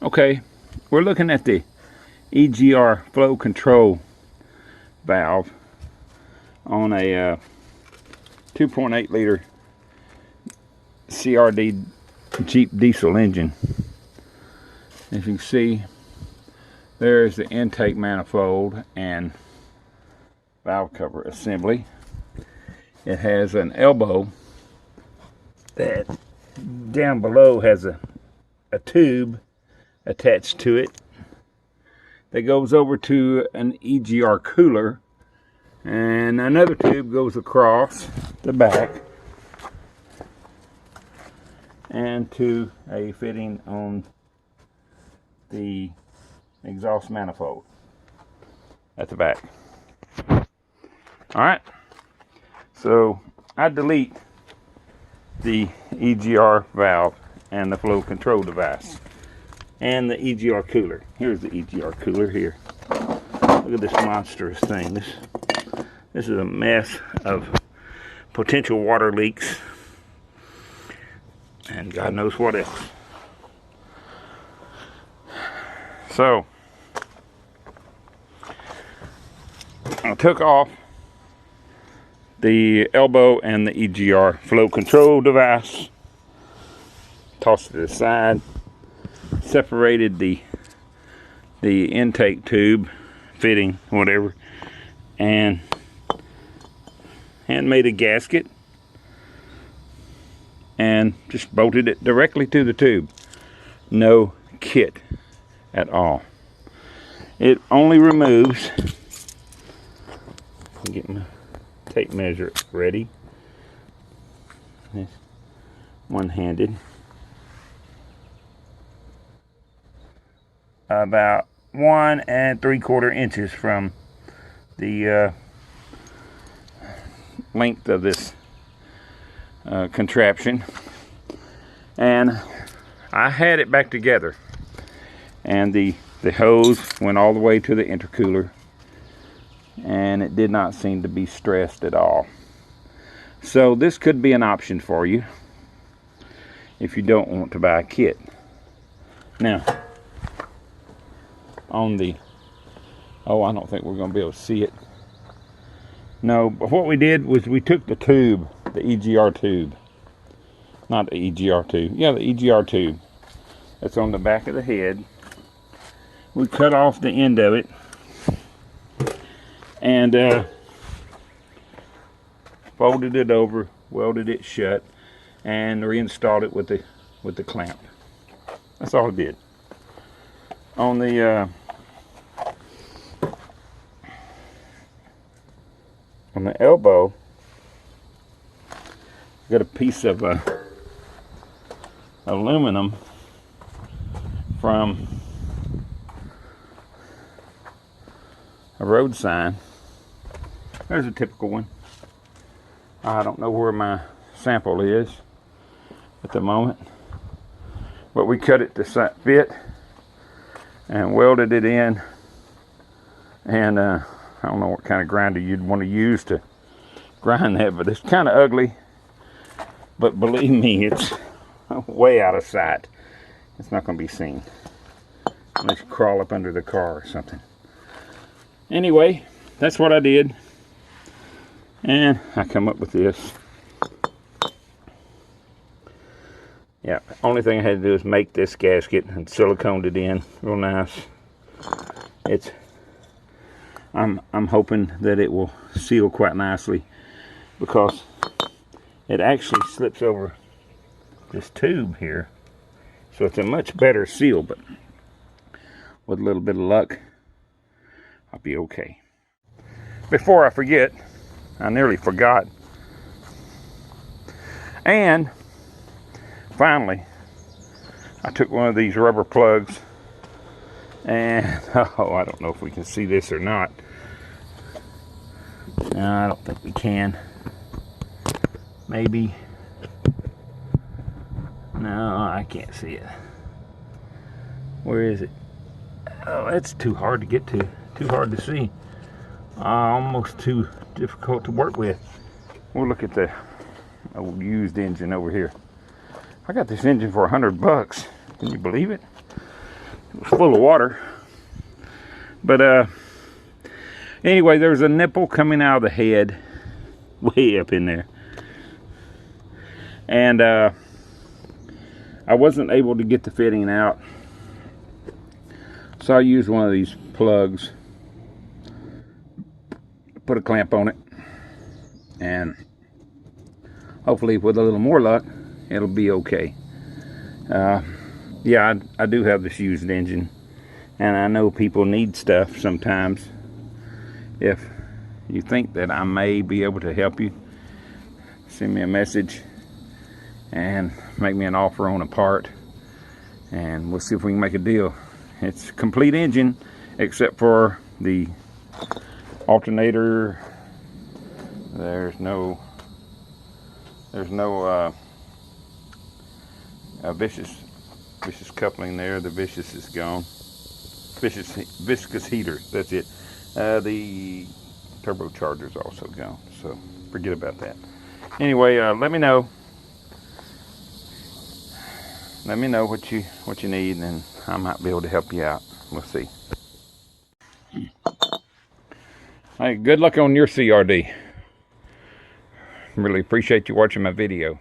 Okay, we're looking at the EGR flow control valve on a 2.8 liter CRD Jeep diesel engine. As you can see, there's the intake manifold and valve cover assembly. It has an elbow that down below has a tube attached to it that goes over to an EGR cooler, and another tube goes across the back and to a fitting on the exhaust manifold at the back. Alright, so I delete the EGR valve and the flow control device and the EGR cooler. Here's the EGR cooler here. Look at this monstrous thing. This is a mess of potential water leaks and God knows what else. So I took off the elbow and the EGR flow control device, tossed it aside, separated the intake tube, fitting, whatever, and made a gasket and just bolted it directly to the tube. No kit at all. It only removes, get my tape measure ready, one-handed, about 1 3/4 inches from the length of this contraption, and I had it back together, and the hose went all the way to the intercooler, and it did not seem to be stressed at all. So this could be an option for you if you don't want to buy a kit. Now on the, I don't think we're going to be able to see it. No, but what we did was we took the tube, the EGR tube, not the EGR tube, yeah, the EGR tube that's on the back of the head. We cut off the end of it and folded it over, welded it shut, and reinstalled it with the clamp. That's all it did. On the elbow, got a piece of aluminum from a road sign. There's a typical one. I don't know where my sample is at the moment, but we cut it to fit and welded it in, and I don't know what kind of grinder you'd want to use to grind that, but it's kind of ugly, but believe me, it's way out of sight. It's not going to be seen unless you crawl up under the car or something. Anyway, that's what I did, and I come up with this. Yeah, only thing I had to do is make this gasket and siliconed it in real nice. I'm hoping that it will seal quite nicely, because it actually slips over this tube here, so it's a much better seal, but with a little bit of luck I'll be okay. Before I forget, I nearly forgot, and finally I took one of these rubber plugs, and I don't know if we can see this or not. No, I don't think we can. Maybe. No, I can't see it. Where is it? Oh, it's too hard to get to. Too hard to see. Almost too difficult to work with. We'll look at the old used engine over here. I got this engine for $100. Can you believe it? was full of water. But anyway, there's a nipple coming out of the head, way up in there. And I wasn't able to get the fitting out. So I used one of these plugs, put a clamp on it, and hopefully with a little more luck, it'll be okay. Yeah, I do have this used engine, and I know people need stuff sometimes. If you think that I may be able to help you, send me a message and make me an offer on a part, and we'll see if we can make a deal. It's a complete engine except for the alternator. There's no viscous coupling there. The viscous is gone. Viscous heater, that's it. The turbocharger's also gone, so forget about that. Anyway, let me know what you need, and I might be able to help you out. We'll see. Hey, good luck on your CRD. Really appreciate you watching my video.